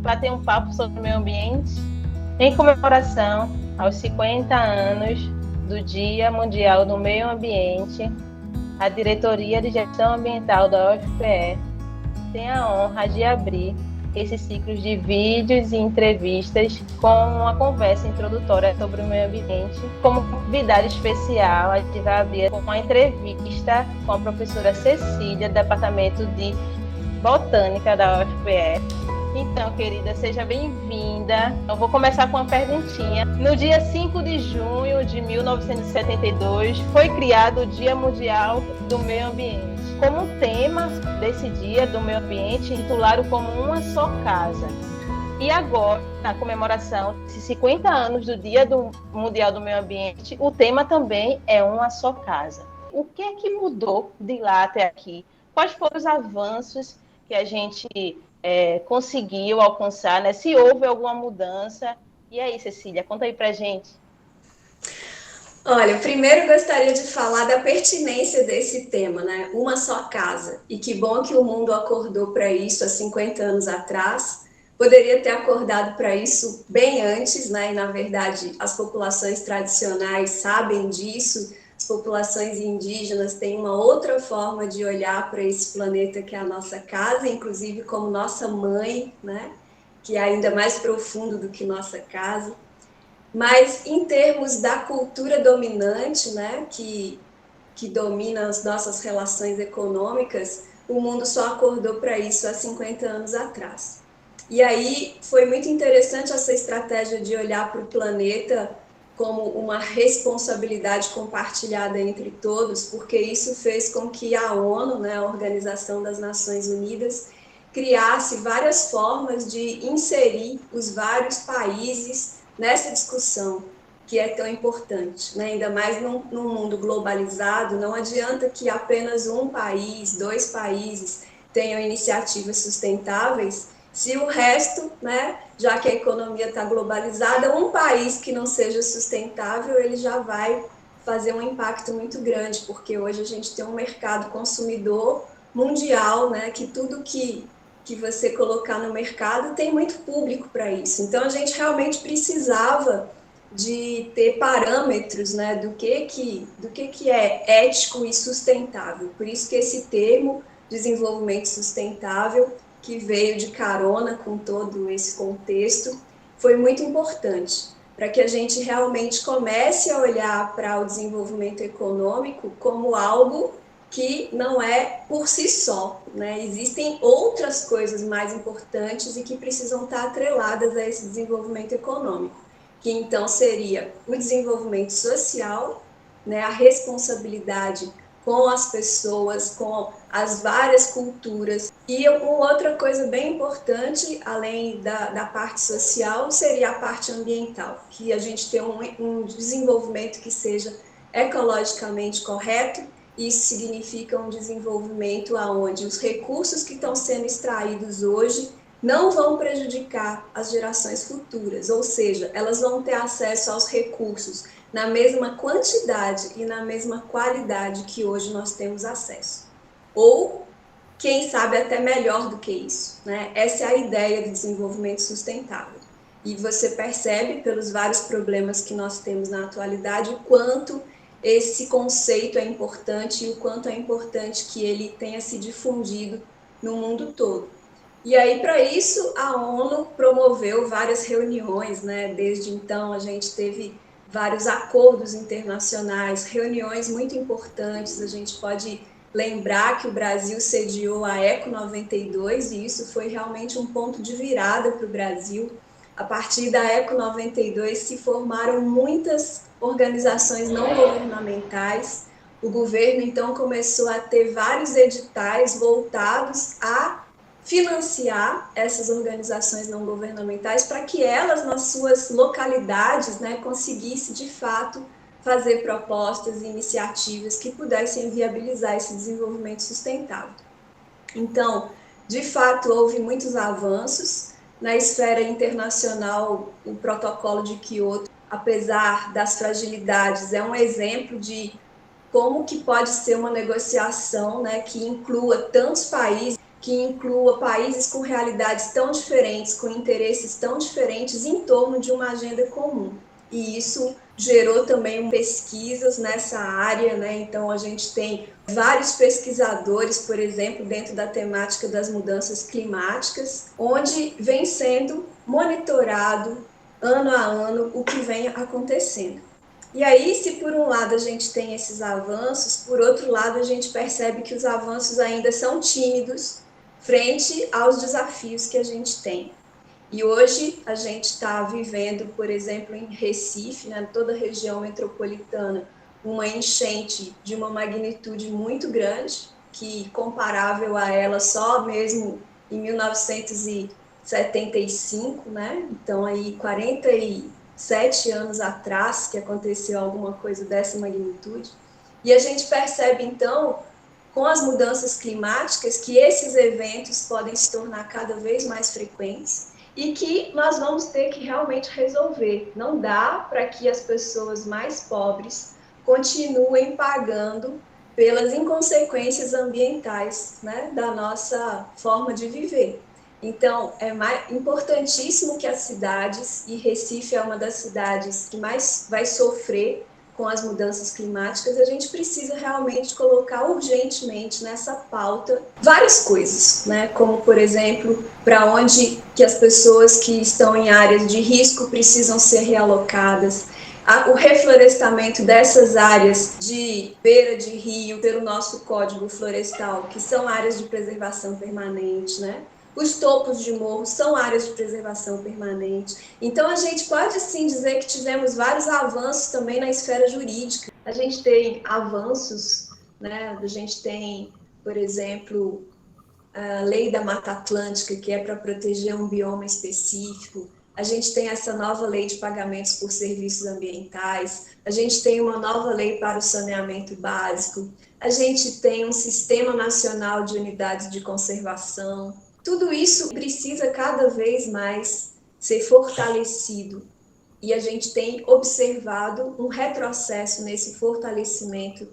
bater um papo sobre o meio ambiente em comemoração aos 50 anos do Dia Mundial do Meio Ambiente. A Diretoria de Gestão Ambiental da UFPE tem a honra de abrir esses ciclos de vídeos e entrevistas com uma conversa introdutória sobre o meio ambiente. Como convidada especial, a gente vai abrir com uma entrevista com a professora Cecília, do Departamento de Botânica da UFPE. Então, querida, seja bem-vinda. Eu vou começar com uma perguntinha. No dia 5 de junho de 1972, foi criado o Dia Mundial do Meio Ambiente. Como tema desse Dia do Meio Ambiente, intitularam como Uma Só Casa. E agora, na comemoração de 50 anos do Dia Mundial do Meio Ambiente, o tema também é Uma Só Casa. O que é que mudou de lá até aqui? Quais foram os avanços que a gente conseguiu alcançar, né? Se houve alguma mudança? E aí, Cecília, conta aí pra gente. Olha, primeiro gostaria de falar da pertinência desse tema, né? Uma só casa. E que bom que o mundo acordou para isso há 50 anos atrás. Poderia ter acordado para isso bem antes, né? E, na verdade, as populações tradicionais sabem disso. As populações indígenas têm uma outra forma de olhar para esse planeta que é a nossa casa, inclusive como nossa mãe, né? Que é ainda mais profundo do que nossa casa. Mas em termos da cultura dominante, né, que domina as nossas relações econômicas, o mundo só acordou para isso há 50 anos atrás. E aí foi muito interessante essa estratégia de olhar para o planeta como uma responsabilidade compartilhada entre todos, porque isso fez com que a ONU, né, a Organização das Nações Unidas, criasse várias formas de inserir os vários países nessa discussão que é tão importante, né? Ainda mais num mundo globalizado, não adianta que apenas um país, dois países tenham iniciativas sustentáveis, se o resto, né, já que a economia está globalizada, um país que não seja sustentável, ele já vai fazer um impacto muito grande, porque hoje a gente tem um mercado consumidor mundial, né, que tudo que você colocar no mercado tem muito público para isso. Então, a gente realmente precisava de ter parâmetros, né, do que é ético e sustentável. Por isso que esse termo, desenvolvimento sustentável, que veio de carona com todo esse contexto, foi muito importante para que a gente realmente comece a olhar para o desenvolvimento econômico como algo que não é por si só, né? Existem outras coisas mais importantes e que precisam estar atreladas a esse desenvolvimento econômico, que então seria o desenvolvimento social, né? A responsabilidade com as pessoas, com as várias culturas. E uma outra coisa bem importante, além da parte social, seria a parte ambiental, que a gente tem um desenvolvimento que seja ecologicamente correto. Isso significa um desenvolvimento onde os recursos que estão sendo extraídos hoje não vão prejudicar as gerações futuras, ou seja, elas vão ter acesso aos recursos na mesma quantidade e na mesma qualidade que hoje nós temos acesso. Ou, quem sabe, até melhor do que isso, né? Essa é a ideia do desenvolvimento sustentável. E você percebe, pelos vários problemas que nós temos na atualidade, o quanto esse conceito é importante e o quanto é importante que ele tenha se difundido no mundo todo. E aí, para isso, a ONU promoveu várias reuniões, né? Desde então, a gente teve vários acordos internacionais, reuniões muito importantes. A gente pode lembrar que o Brasil sediou a ECO 92 e isso foi realmente um ponto de virada para o Brasil. A partir da ECO 92 se formaram muitas organizações não governamentais. O governo, então, começou a ter vários editais voltados a financiar essas organizações não governamentais para que elas, nas suas localidades, né, conseguissem, de fato, fazer propostas e iniciativas que pudessem viabilizar esse desenvolvimento sustentável. Então, de fato, houve muitos avanços. Na esfera internacional, o protocolo de Kyoto, apesar das fragilidades, é um exemplo de como que pode ser uma negociação, né, que inclua tantos países que inclua países com realidades tão diferentes, com interesses tão diferentes em torno de uma agenda comum. E isso gerou também pesquisas nessa área, né? Então a gente tem vários pesquisadores, por exemplo, dentro da temática das mudanças climáticas, onde vem sendo monitorado ano a ano o que vem acontecendo. E aí, se por um lado a gente tem esses avanços, por outro lado a gente percebe que os avanços ainda são tímidos frente aos desafios que a gente tem. E hoje a gente está vivendo, por exemplo, em Recife, né, toda a região metropolitana, uma enchente de uma magnitude muito grande, que comparável a ela só mesmo em 1975, né? Então aí 47 anos atrás que aconteceu alguma coisa dessa magnitude. E a gente percebe então, com as mudanças climáticas, que esses eventos podem se tornar cada vez mais frequentes e que nós vamos ter que realmente resolver. Não dá para que as pessoas mais pobres continuem pagando pelas inconsequências ambientais, né, da nossa forma de viver. Então, é importantíssimo que as cidades, e Recife é uma das cidades que mais vai sofrer com as mudanças climáticas, a gente precisa realmente colocar urgentemente nessa pauta várias coisas, né? Como, por exemplo, para onde que as pessoas que estão em áreas de risco precisam ser realocadas, o reflorestamento dessas áreas de beira de rio pelo nosso Código Florestal, que são áreas de preservação permanente, né? Os topos de morro são áreas de preservação permanente. Então, a gente pode, assim, dizer que tivemos vários avanços também na esfera jurídica. A gente tem avanços, né? A gente tem, por exemplo, a Lei da Mata Atlântica, que é para proteger um bioma específico. A gente tem essa nova lei de pagamentos por serviços ambientais. A gente tem uma nova lei para o saneamento básico. A gente tem um Sistema Nacional de Unidades de Conservação. Tudo isso precisa cada vez mais ser fortalecido e a gente tem observado um retrocesso nesse fortalecimento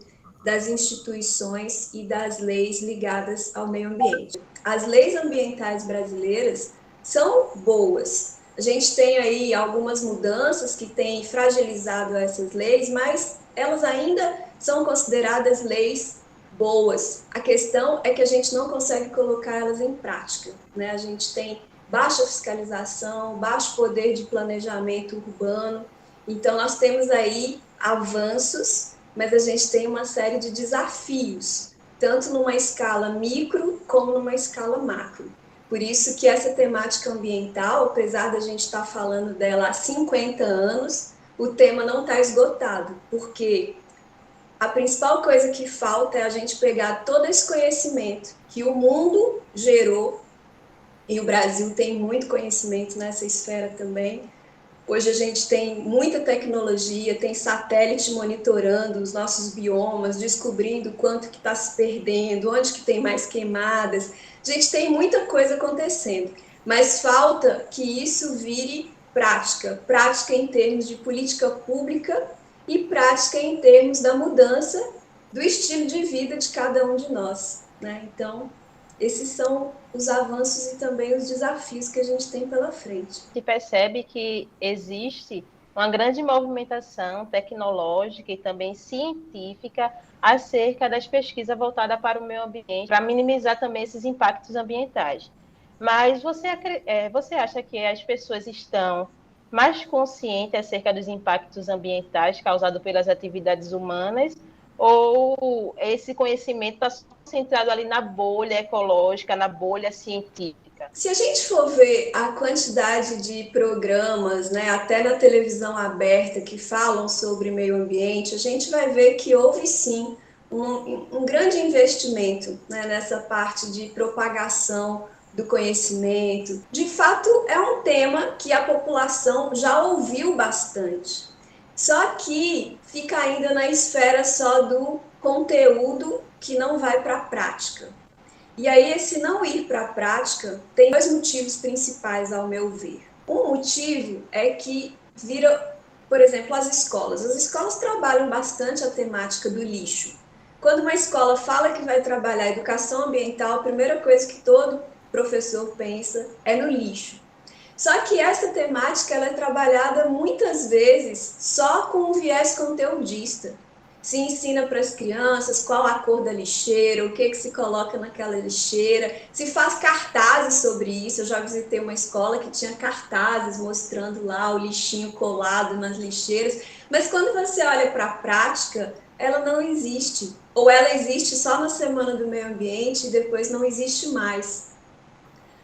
das instituições e das leis ligadas ao meio ambiente. As leis ambientais brasileiras são boas. A gente tem aí algumas mudanças que têm fragilizado essas leis, mas elas ainda são consideradas leis boas. A questão é que a gente não consegue colocar elas em prática, né? A gente tem baixa fiscalização, baixo poder de planejamento urbano. Então, nós temos aí avanços, mas a gente tem uma série de desafios, tanto numa escala micro como numa escala macro. Por isso que essa temática ambiental, apesar da gente estar falando dela há 50 anos, o tema não está esgotado, porque a principal coisa que falta é a gente pegar todo esse conhecimento que o mundo gerou, e o Brasil tem muito conhecimento nessa esfera também. Hoje a gente tem muita tecnologia, tem satélite monitorando os nossos biomas, descobrindo quanto que está se perdendo, onde que tem mais queimadas. A gente tem muita coisa acontecendo, mas falta que isso vire prática, prática em termos de política pública e prática em termos da mudança do estilo de vida de cada um de nós, né? Então, esses são os avanços e também os desafios que a gente tem pela frente. Se percebe que existe uma grande movimentação tecnológica e também científica acerca das pesquisas voltadas para o meio ambiente, para minimizar também esses impactos ambientais. Mas você acha que as pessoas estão mais conscientes acerca dos impactos ambientais causados pelas atividades humanas, ou esse conhecimento está concentrado ali na bolha ecológica, na bolha científica? Se a gente for ver a quantidade de programas, né, até na televisão aberta, que falam sobre meio ambiente, a gente vai ver que houve sim um grande investimento, né, nessa parte de propagação do conhecimento. De fato, é um tema que a população já ouviu bastante. Só que fica ainda na esfera só do conteúdo que não vai para a prática. E aí, esse não ir para a prática tem dois motivos principais, ao meu ver. Um motivo é que vira, por exemplo, as escolas. As escolas trabalham bastante a temática do lixo, Quando uma escola fala que vai trabalhar educação ambiental, a primeira coisa que todo professor pensa é no lixo. Só que essa temática ela é trabalhada muitas vezes só com um viés conteudista. Se ensina para as crianças qual a cor da lixeira, o que se coloca naquela lixeira, se faz cartazes sobre isso. Eu já visitei uma escola que tinha cartazes mostrando lá o lixinho colado nas lixeiras, mas quando você olha para a prática, ela não existe. Ou ela existe só na Semana do Meio Ambiente e depois não existe mais.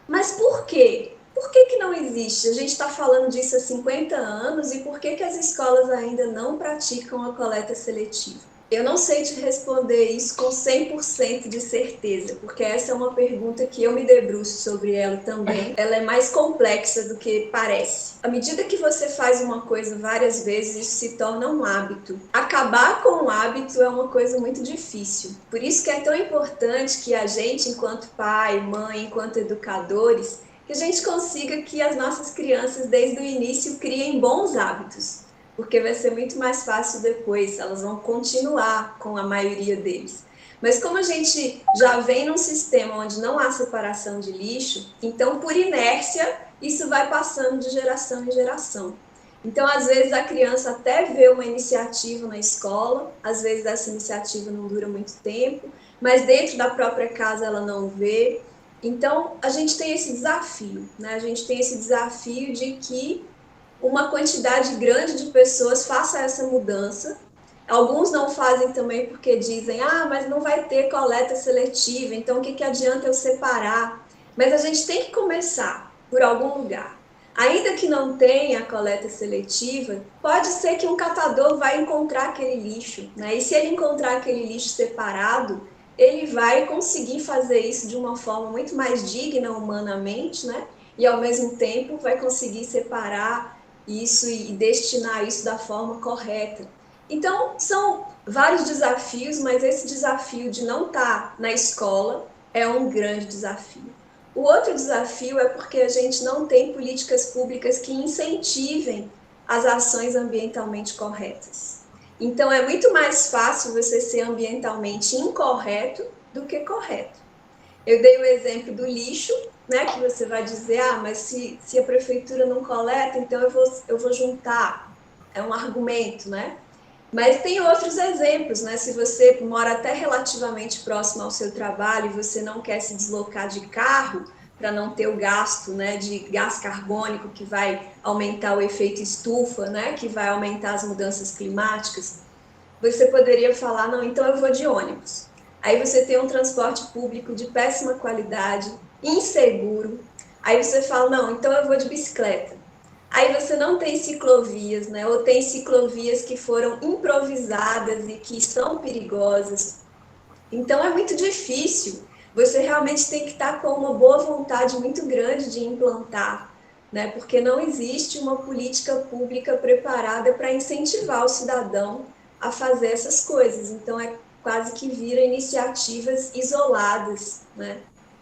Mas por quê? Por que não existe? A gente está falando disso há 50 anos e por que as escolas ainda não praticam a coleta seletiva? Eu não sei te responder isso com 100% de certeza, porque essa é uma pergunta que eu me debruço sobre ela também. Ela é mais complexa do que parece. À medida que você faz uma coisa várias vezes, isso se torna um hábito. Acabar com o hábito é uma coisa muito difícil. Por isso que é tão importante que a gente, enquanto pai, mãe, enquanto educadores, que a gente consiga que as nossas crianças, desde o início, criem bons hábitos. Porque vai ser muito mais fácil depois, elas vão continuar com a maioria deles. Mas como a gente já vem num sistema onde não há separação de lixo, então por inércia isso vai passando de geração em geração. Então às vezes a criança até vê uma iniciativa na escola, às vezes essa iniciativa não dura muito tempo, mas dentro da própria casa ela não vê. Então a gente tem esse desafio, né? A gente tem esse desafio de que uma quantidade grande de pessoas faça essa mudança. Alguns não fazem também porque dizem, mas não vai ter coleta seletiva, então o que adianta eu separar? Mas a gente tem que começar por algum lugar. Ainda que não tenha a coleta seletiva, pode ser que um catador vai encontrar aquele lixo, né? E se ele encontrar aquele lixo separado, ele vai conseguir fazer isso de uma forma muito mais digna humanamente, né? E ao mesmo tempo vai conseguir separar isso e destinar isso da forma correta. Então, são vários desafios, mas esse desafio de não estar na escola é um grande desafio. O outro desafio é porque a gente não tem políticas públicas que incentivem as ações ambientalmente corretas. Então, é muito mais fácil você ser ambientalmente incorreto do que correto. Eu dei o exemplo do lixo, né, que você vai dizer, mas se a prefeitura não coleta, então eu vou juntar. É um argumento, né? Mas tem outros exemplos, né? Se você mora até relativamente próximo ao seu trabalho e você não quer se deslocar de carro para não ter o gasto, né, de gás carbônico que vai aumentar o efeito estufa, né, que vai aumentar as mudanças climáticas, você poderia falar, não, então eu vou de ônibus. Aí você tem um transporte público de péssima qualidade, inseguro. Aí você fala, não, então eu vou de bicicleta. Aí você não tem ciclovias, né? Ou tem ciclovias que foram improvisadas e que são perigosas. Então é muito difícil. Você realmente tem que estar com uma boa vontade muito grande de implantar, né? Porque não existe uma política pública preparada para incentivar o cidadão a fazer essas coisas. Então é quase que vira iniciativas isoladas, né?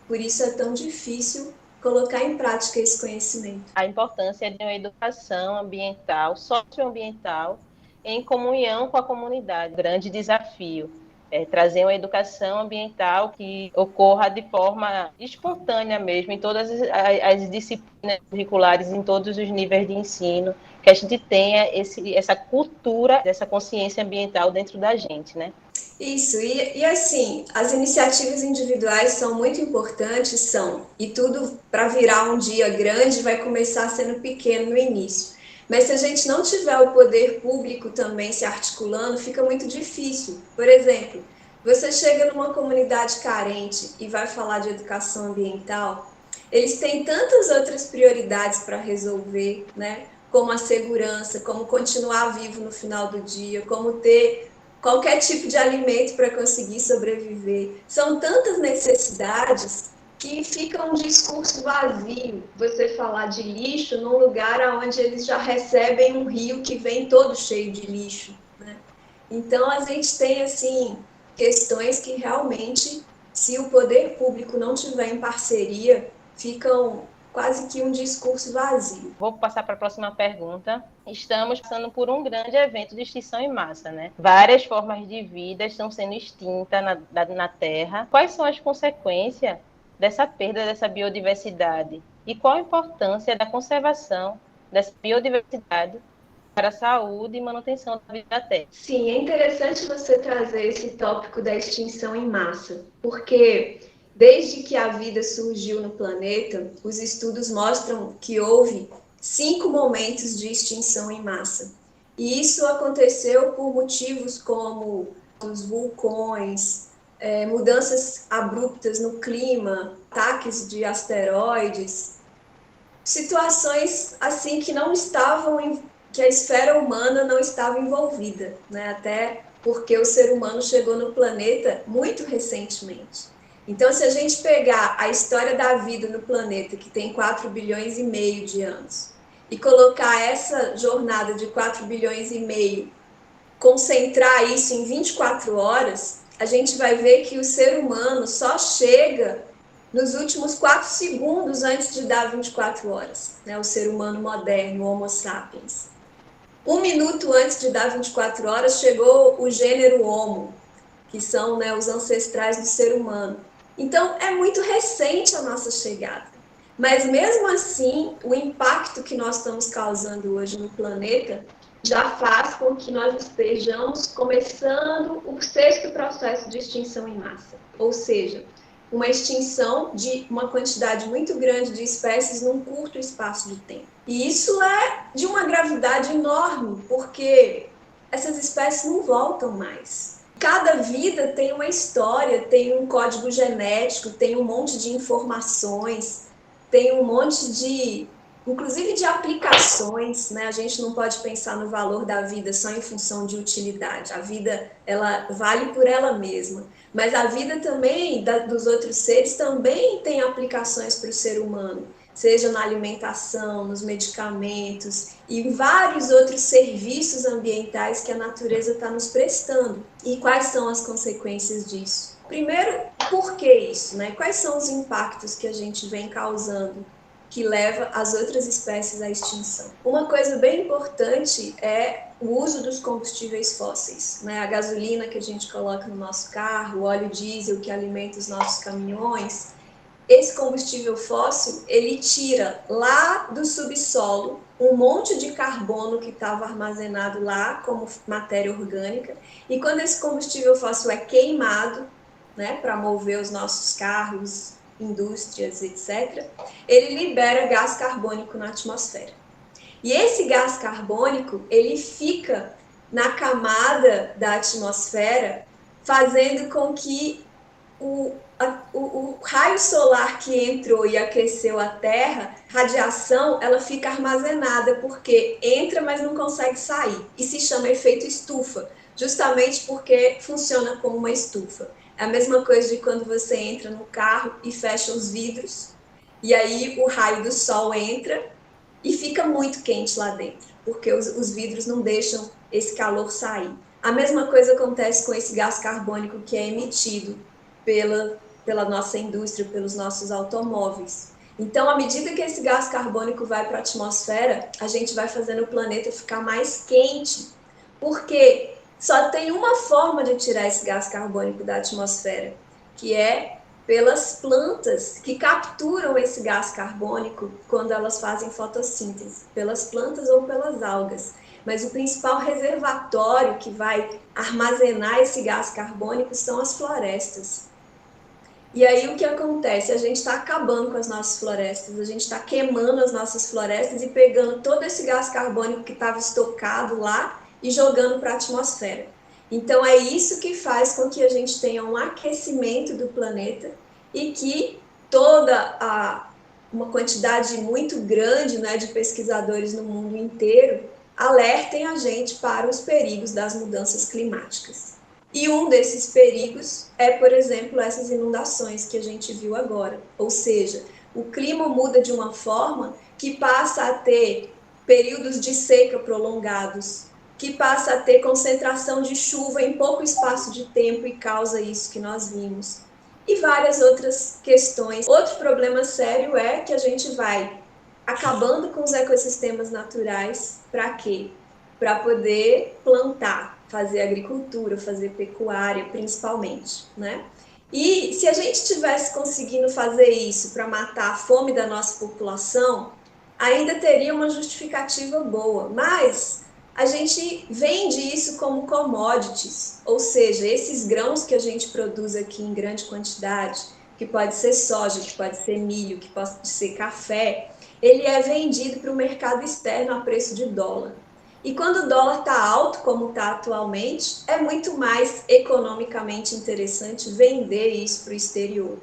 Por isso é tão difícil colocar em prática esse conhecimento. A importância de uma educação ambiental, socioambiental, em comunhão com a comunidade. Grande desafio é trazer uma educação ambiental que ocorra de forma espontânea mesmo, em todas as disciplinas curriculares, em todos os níveis de ensino, que a gente tenha essa cultura, essa consciência ambiental dentro da gente, né? Isso, e assim, as iniciativas individuais são muito importantes, e tudo para virar um dia grande vai começar sendo pequeno no início. Mas se a gente não tiver o poder público também se articulando, fica muito difícil. Por exemplo, você chega numa comunidade carente e vai falar de educação ambiental, eles têm tantas outras prioridades para resolver, né? Como a segurança, como continuar vivo no final do dia, como ter qualquer tipo de alimento para conseguir sobreviver. São tantas necessidades que fica um discurso vazio você falar de lixo num lugar onde eles já recebem um rio que vem todo cheio de lixo, né? Então a gente tem assim questões que realmente, se o poder público não tiver em parceria, ficam quase que um discurso vazio. Vou passar para a próxima pergunta. Estamos passando por um grande evento de extinção em massa, né? Várias formas de vida estão sendo extintas na Terra. Quais são as consequências dessa perda dessa biodiversidade? E qual a importância da conservação dessa biodiversidade para a saúde e manutenção da vida da Terra? Sim, é interessante você trazer esse tópico da extinção em massa, porque desde que a vida surgiu no planeta, os estudos mostram que houve 5 momentos de extinção em massa. E isso aconteceu por motivos como os vulcões, mudanças abruptas no clima, ataques de asteroides, situações assim que não estavam que a esfera humana não estava envolvida, né? Até porque o ser humano chegou no planeta muito recentemente. Então, se a gente pegar a história da vida no planeta, que tem 4 bilhões e meio de anos, e colocar essa jornada de 4 bilhões e meio, concentrar isso em 24 horas, a gente vai ver que o ser humano só chega nos últimos 4 segundos antes de dar 24 horas, né? O ser humano moderno, o Homo sapiens. 1 minuto antes de dar 24 horas, chegou o gênero Homo, que são, né, os ancestrais do ser humano. Então, é muito recente a nossa chegada. Mas, mesmo assim, o impacto que nós estamos causando hoje no planeta já faz com que nós estejamos começando o 6º processo de extinção em massa. Ou seja, uma extinção de uma quantidade muito grande de espécies num curto espaço de tempo. E isso é de uma gravidade enorme, porque essas espécies não voltam mais. Cada vida tem uma história, tem um código genético, tem um monte de informações, tem um monte de, inclusive de aplicações, né? A gente não pode pensar no valor da vida só em função de utilidade. A vida, ela vale por ela mesma. Mas a vida também dos outros seres também tem aplicações para o ser humano, seja na alimentação, nos medicamentos e em vários outros serviços ambientais que a natureza está nos prestando. E quais são as consequências disso? Primeiro, por que isso, né? Quais são os impactos que a gente vem causando que leva as outras espécies à extinção? Uma coisa bem importante é o uso dos combustíveis fósseis, né? A gasolina que a gente coloca no nosso carro, o óleo diesel que alimenta os nossos caminhões. Esse combustível fóssil, ele tira lá do subsolo um monte de carbono que estava armazenado lá como matéria orgânica, e quando esse combustível fóssil é queimado, né, para mover os nossos carros, indústrias, etc., ele libera gás carbônico na atmosfera. E esse gás carbônico, ele fica na camada da atmosfera, fazendo com que o raio solar que entrou e aqueceu a Terra, radiação, ela fica armazenada, porque entra, mas não consegue sair. E se chama efeito estufa, justamente porque funciona como uma estufa. É a mesma coisa de quando você entra no carro e fecha os vidros, e aí o raio do sol entra e fica muito quente lá dentro, porque os vidros não deixam esse calor sair. A mesma coisa acontece com esse gás carbônico que é emitido pela nossa indústria, pelos nossos automóveis. Então, à medida que esse gás carbônico vai para a atmosfera, a gente vai fazendo o planeta ficar mais quente, porque só tem uma forma de tirar esse gás carbônico da atmosfera, que é pelas plantas que capturam esse gás carbônico quando elas fazem fotossíntese, pelas plantas ou pelas algas. Mas o principal reservatório que vai armazenar esse gás carbônico são as florestas. E aí o que acontece? A gente está acabando com as nossas florestas, a gente está queimando as nossas florestas e pegando todo esse gás carbônico que estava estocado lá e jogando para a atmosfera. Então é isso que faz com que a gente tenha um aquecimento do planeta e que uma quantidade muito grande, né, de pesquisadores no mundo inteiro alertem a gente para os perigos das mudanças climáticas. E um desses perigos é, por exemplo, essas inundações que a gente viu agora. Ou seja, o clima muda de uma forma que passa a ter períodos de seca prolongados, que passa a ter concentração de chuva em pouco espaço de tempo e causa isso que nós vimos. e várias outras questões. Outro problema sério é que a gente vai acabando com os ecossistemas naturais. Para quê? Para poder plantar, fazer agricultura, fazer pecuária, principalmente, né? E se a gente tivesse conseguindo fazer isso para matar a fome da nossa população, ainda teria uma justificativa boa, mas a gente vende isso como commodities, ou seja, esses grãos que a gente produz aqui em grande quantidade, que pode ser soja, que pode ser milho, que pode ser café, ele é vendido para o mercado externo a preço de dólar. E quando o dólar está alto, como está atualmente, é muito mais economicamente interessante vender isso para o exterior.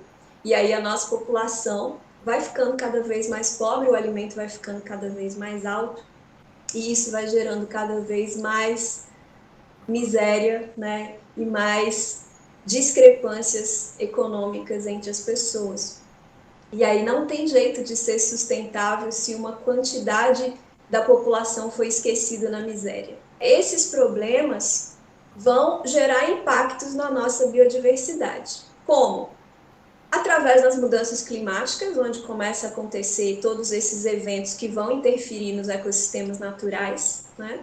E aí a nossa população vai ficando cada vez mais pobre, o alimento vai ficando cada vez mais alto, e isso vai gerando cada vez mais miséria, né? E mais discrepâncias econômicas entre as pessoas. E aí não tem jeito de ser sustentável se uma quantidade da população foi esquecida na miséria. Esses problemas vão gerar impactos na nossa biodiversidade. Como? Através das mudanças climáticas, onde começa a acontecer todos esses eventos que vão interferir nos ecossistemas naturais, né?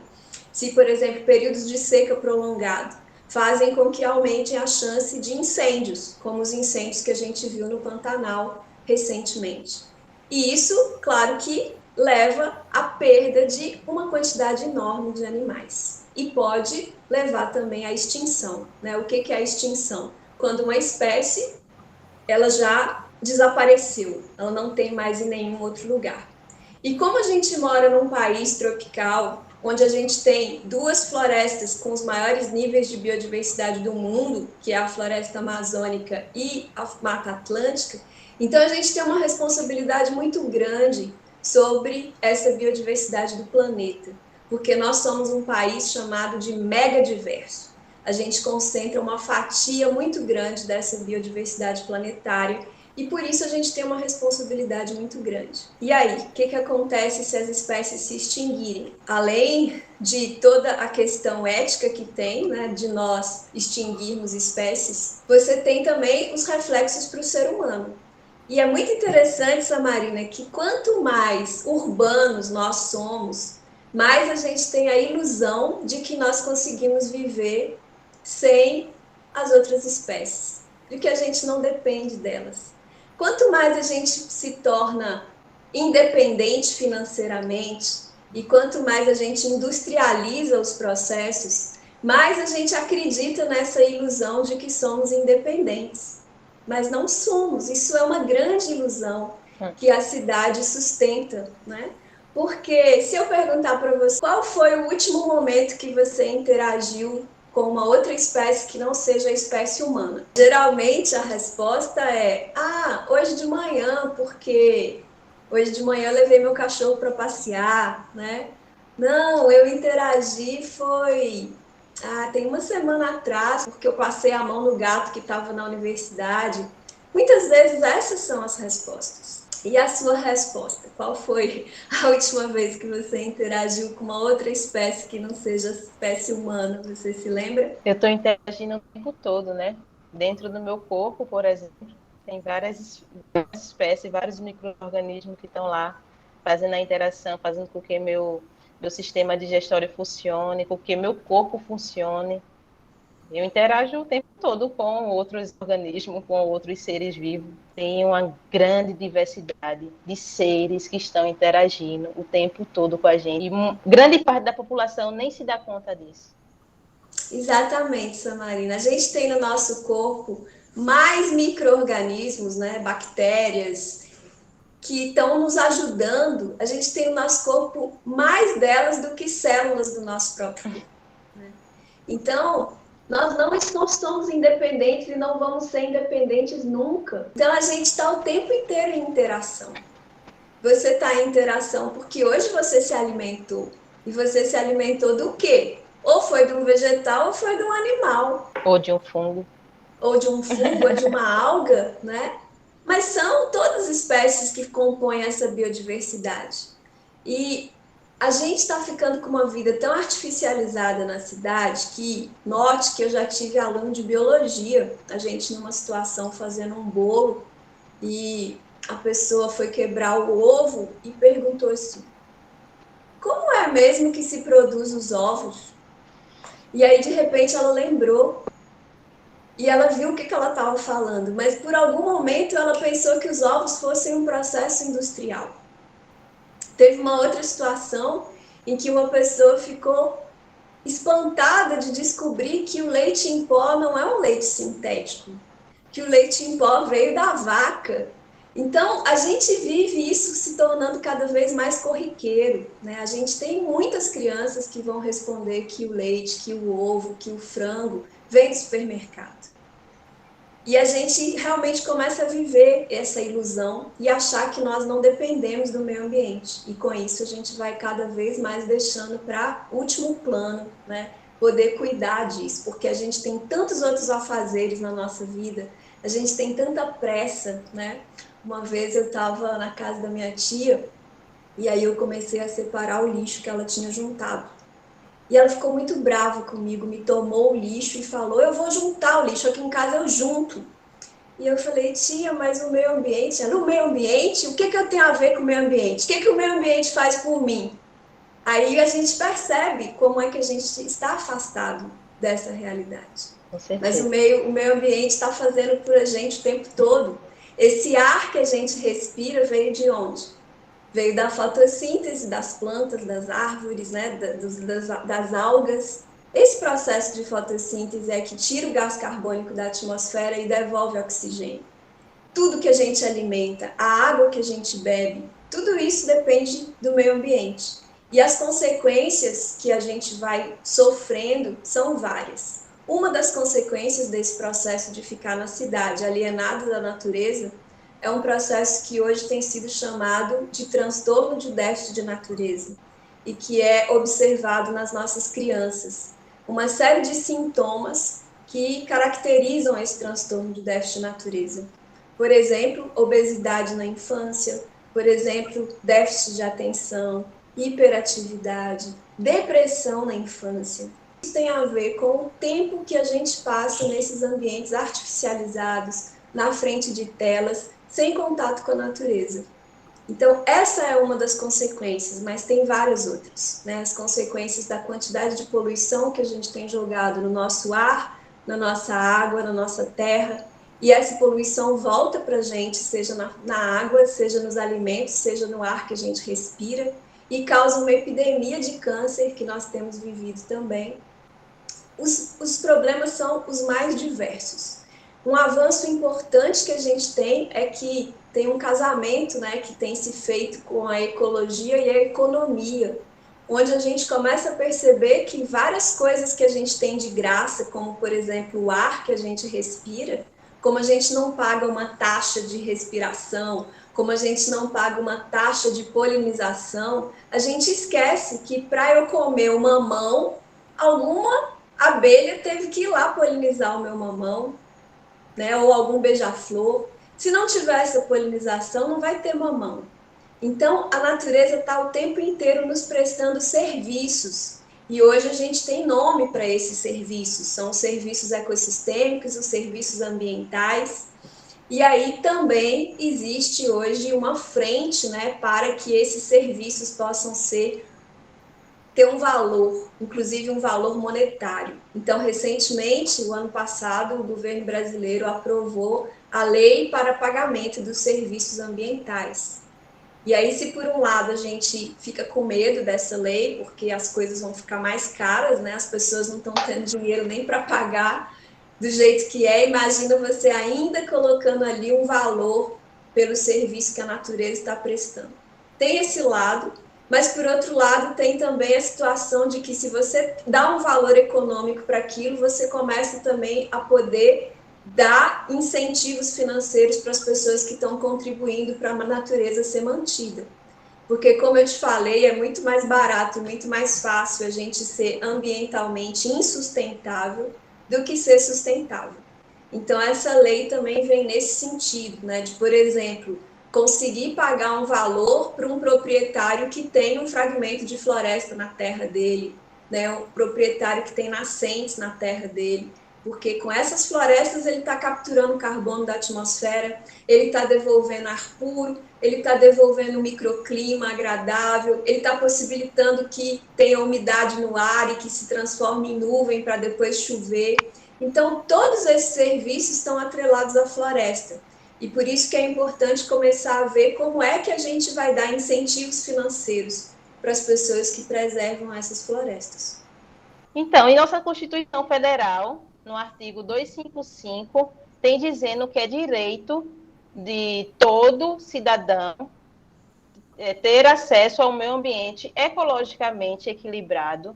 Se, por exemplo, períodos de seca prolongado fazem com que aumente a chance de incêndios, como os incêndios que a gente viu no Pantanal recentemente. E isso, claro que leva à perda de uma quantidade enorme de animais. E pode levar também à extinção, né? O que é a extinção? Quando uma espécie ela já desapareceu, ela não tem mais em nenhum outro lugar. E como a gente mora num país tropical, onde a gente tem duas florestas com os maiores níveis de biodiversidade do mundo, que é a floresta amazônica e a Mata Atlântica, então a gente tem uma responsabilidade muito grande sobre essa biodiversidade do planeta, porque nós somos um país chamado de megadiverso. A gente concentra uma fatia muito grande dessa biodiversidade planetária e por isso a gente tem uma responsabilidade muito grande. E aí, o que acontece se as espécies se extinguirem? Além de toda a questão ética que tem, né, de nós extinguirmos espécies, você tem também os reflexos para o ser humano. E é muito interessante, Samarina, que quanto mais urbanos nós somos, mais a gente tem a ilusão de que nós conseguimos viver sem as outras espécies, de que a gente não depende delas. Quanto mais a gente se torna independente financeiramente e quanto mais a gente industrializa os processos, mais a gente acredita nessa ilusão de que somos independentes. Mas não somos, isso é uma grande ilusão que a cidade sustenta, né? Porque se eu perguntar para você qual foi o último momento que você interagiu com uma outra espécie que não seja a espécie humana, geralmente a resposta é: hoje de manhã, porque hoje de manhã eu levei meu cachorro para passear, né? Não, eu interagi tem uma semana atrás, porque eu passei a mão no gato que estava na universidade. Muitas vezes essas são as respostas. E a sua resposta? Qual foi a última vez que você interagiu com uma outra espécie que não seja a espécie humana? Você se lembra? Eu estou interagindo o tempo todo, né? Dentro do meu corpo, por exemplo, tem várias espécies, vários micro-organismos que estão lá fazendo a interação, fazendo com que meu sistema digestório funcione, com que meu corpo funcione. Eu interajo o tempo todo com outros organismos, com outros seres vivos. Tem uma grande diversidade de seres que estão interagindo o tempo todo com a gente. E grande parte da população nem se dá conta disso. Exatamente, Samarina. A gente tem no nosso corpo mais micro-organismos, né, bactérias, que estão nos ajudando. A gente tem no nosso corpo mais delas do que células do nosso próprio corpo, né? Então, nós não somos independentes e não vamos ser independentes nunca. Então, a gente está o tempo inteiro em interação. Você está em interação porque hoje você se alimentou. E você se alimentou do quê? Ou foi de um vegetal ou foi de um animal. Ou de um fungo. Ou de um fungo, ou de uma alga, né? Mas são todas espécies que compõem essa biodiversidade. E A gente está ficando com uma vida tão artificializada na cidade que, note que eu já tive aluno de biologia, a gente numa situação fazendo um bolo e a pessoa foi quebrar o ovo e perguntou assim: como é mesmo que se produz os ovos? E aí, de repente, ela lembrou e ela viu o que ela estava falando, mas por algum momento ela pensou que os ovos fossem um processo industrial. Teve uma outra situação em que uma pessoa ficou espantada de descobrir que o leite em pó não é um leite sintético, que o leite em pó veio da vaca. Então, a gente vive isso se tornando cada vez mais corriqueiro, né? A gente tem muitas crianças que vão responder que o leite, que o ovo, que o frango vem do supermercado. E a gente realmente começa a viver essa ilusão e achar que nós não dependemos do meio ambiente. E com isso a gente vai cada vez mais deixando para último plano, né? Poder cuidar disso, porque a gente tem tantos outros afazeres na nossa vida, a gente tem tanta pressa, né? Uma vez eu estava na casa da minha tia e aí eu comecei a separar o lixo que ela tinha juntado. E ela ficou muito brava comigo, me tomou o lixo e falou: eu vou juntar o lixo, aqui em casa eu junto. E eu falei: tia, mas o meio ambiente, no meio ambiente, o que eu tenho a ver com o meio ambiente? O que o meio ambiente faz por mim? Aí a gente percebe como é que a gente está afastado dessa realidade. Com Mas certeza. o meio ambiente está fazendo por a gente o tempo todo. Esse ar que a gente respira veio de onde? Veio da fotossíntese das plantas, das árvores, né, das algas. Esse processo de fotossíntese é que tira o gás carbônico da atmosfera e devolve oxigênio. Tudo que a gente alimenta, a água que a gente bebe, tudo isso depende do meio ambiente. E as consequências que a gente vai sofrendo são várias. Uma das consequências desse processo de ficar na cidade, alienado da natureza, é um processo que hoje tem sido chamado de transtorno de déficit de natureza e que é observado nas nossas crianças. Uma série de sintomas que caracterizam esse transtorno de déficit de natureza. Por exemplo, obesidade na infância, por exemplo, déficit de atenção, hiperatividade, depressão na infância. Isso tem a ver com o tempo que a gente passa nesses ambientes artificializados, na frente de telas, sem contato com a natureza. Então, essa é uma das consequências, mas tem várias outras, né? As consequências da quantidade de poluição que a gente tem jogado no nosso ar, na nossa água, na nossa terra, e essa poluição volta para a gente, seja na água, seja nos alimentos, seja no ar que a gente respira, e causa uma epidemia de câncer que nós temos vivido também. Os problemas são os mais diversos. Um avanço importante que a gente tem é que tem um casamento, né, que tem se feito com a ecologia e a economia, onde a gente começa a perceber que várias coisas que a gente tem de graça, como por exemplo o ar que a gente respira, como a gente não paga uma taxa de respiração, como a gente não paga uma taxa de polinização, a gente esquece que para eu comer o mamão, alguma abelha teve que ir lá polinizar o meu mamão, né? Ou algum beija-flor. Se não tiver essa polinização, não vai ter mamão. Então, a natureza está o tempo inteiro nos prestando serviços. E hoje a gente tem nome para esses serviços. São os serviços ecossistêmicos, os serviços ambientais. E aí também existe hoje uma frente, né, para que esses serviços possam ter um valor, inclusive um valor monetário. Então, recentemente, o ano passado, o governo brasileiro aprovou a lei para pagamento dos serviços ambientais. E aí, se por um lado a gente fica com medo dessa lei, porque as coisas vão ficar mais caras, né? As pessoas não estão tendo dinheiro nem para pagar do jeito que é, imagina você ainda colocando ali um valor pelo serviço que a natureza está prestando. Tem esse lado, mas por outro lado tem também a situação de que se você dá um valor econômico para aquilo, você começa também a poder dar incentivos financeiros para as pessoas que estão contribuindo para a natureza ser mantida. Porque, como eu te falei, é muito mais barato, muito mais fácil a gente ser ambientalmente insustentável do que ser sustentável. Então, essa lei também vem nesse sentido, né? De, por exemplo, conseguir pagar um valor para um proprietário que tem um fragmento de floresta na terra dele, né? Um proprietário que tem nascentes na terra dele, porque com essas florestas ele está capturando carbono da atmosfera, ele está devolvendo ar puro, ele está devolvendo um microclima agradável, ele está possibilitando que tenha umidade no ar e que se transforme em nuvem para depois chover. Então, todos esses serviços estão atrelados à floresta. E por isso que é importante começar a ver como é que a gente vai dar incentivos financeiros para as pessoas que preservam essas florestas. Então, em nossa Constituição Federal, no artigo 255, tem dizendo que é direito de todo cidadão ter acesso ao meio ambiente ecologicamente equilibrado,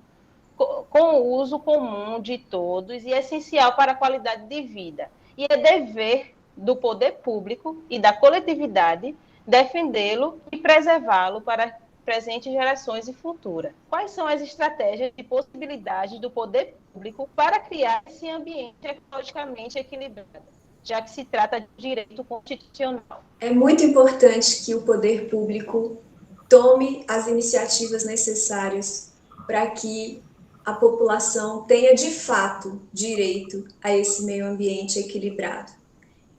com o uso comum de todos e essencial para a qualidade de vida. E é dever do poder público e da coletividade defendê-lo e preservá-lo para presentes gerações e futuras. Quais são as estratégias e possibilidades do poder público para criar esse ambiente ecologicamente equilibrado, já que se trata de direito constitucional? É muito importante que o poder público tome as iniciativas necessárias para que a população tenha de fato direito a esse meio ambiente equilibrado.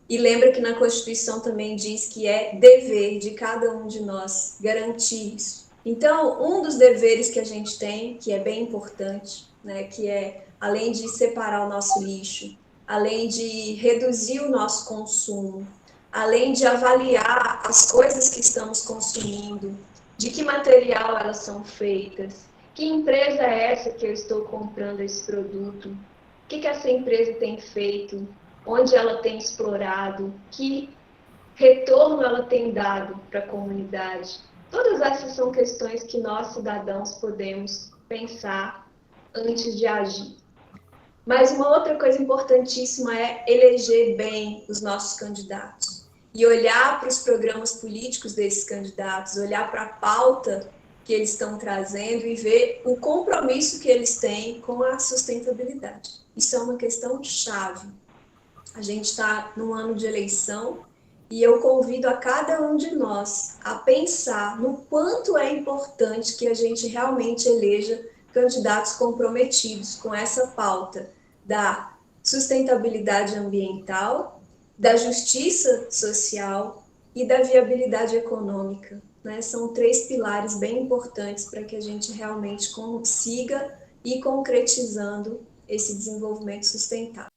E lembra que na Constituição também diz que é dever de cada um de nós garantir isso. Então, um dos deveres que a gente tem, que é bem importante, né, que é, além de separar o nosso lixo, além de reduzir o nosso consumo, além de avaliar as coisas que estamos consumindo, de que material elas são feitas, que empresa é essa que eu estou comprando esse produto, o que essa empresa tem feito, onde ela tem explorado, que retorno ela tem dado para a comunidade. Todas essas são questões que nós, cidadãos, podemos pensar antes de agir. Mas uma outra coisa importantíssima é eleger bem os nossos candidatos e olhar para os programas políticos desses candidatos, olhar para a pauta que eles estão trazendo e ver o compromisso que eles têm com a sustentabilidade. Isso é uma questão chave. A gente está num ano de eleição e eu convido a cada um de nós a pensar no quanto é importante que a gente realmente eleja candidatos comprometidos com essa pauta da sustentabilidade ambiental, da justiça social e da viabilidade econômica, né? São 3 pilares bem importantes para que a gente realmente consiga ir concretizando esse desenvolvimento sustentável.